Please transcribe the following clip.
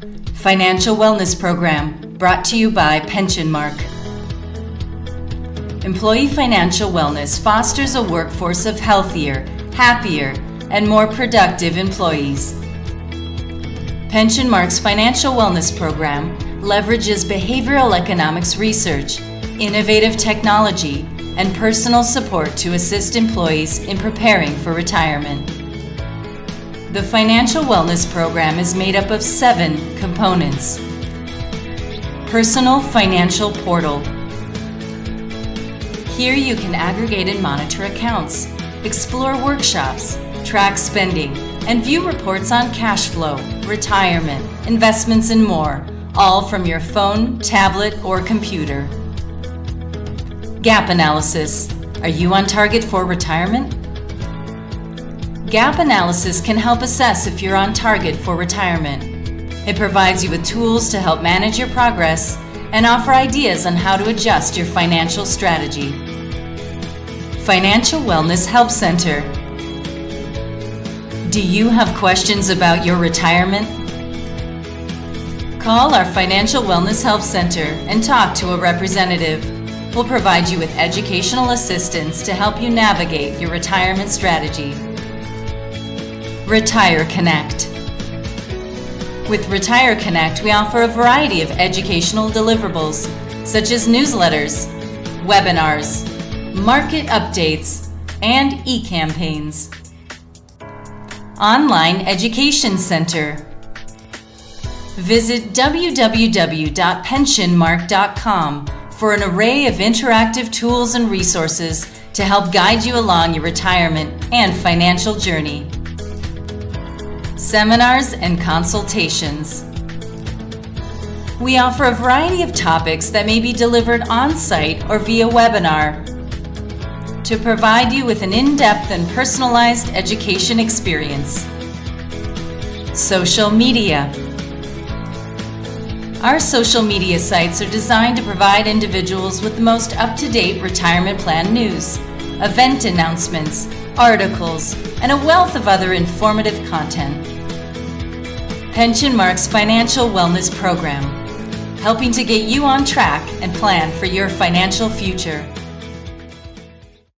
Financial Wellness Program, brought to you by Pensionmark. Employee financial wellness fosters a workforce of healthier, happier, and more productive employees. Pensionmark's Financial Wellness Program leverages behavioral economics research, innovative technology, and personal support to assist employees in preparing for retirement. The Financial Wellness Program is made up of 7 components. Personal Financial Portal. Here you can aggregate and monitor accounts, explore workshops, track spending, and view reports on cash flow, retirement, investments, and more, all from your phone, tablet, or computer. Gap analysis. Are you on target for retirement? Gap analysis can help assess if you're on target for retirement. It provides you with tools to help manage your progress and offer ideas on how to adjust your financial strategy. Financial Wellness Help Center. Do you have questions about your retirement? Call our Financial Wellness Help Center and talk to a representative. We'll provide you with educational assistance to help you navigate your retirement strategy. Retire Connect. With Retire Connect, we offer a variety of educational deliverables, such as newsletters, webinars, market updates, and e-campaigns. Online Education Center. Visit www.pensionmark.com for an array of interactive tools and resources to help guide you along your retirement and financial journey. Seminars and consultations. We offer a variety of topics that may be delivered on-site or via webinar to provide you with an in-depth and personalized education experience. Social media. Our social media sites are designed to provide individuals with the most up-to-date retirement plan news, event announcements, articles, and a wealth of other informative content. Pensionmark's Financial Wellness Program, helping to get you on track and plan for your financial future.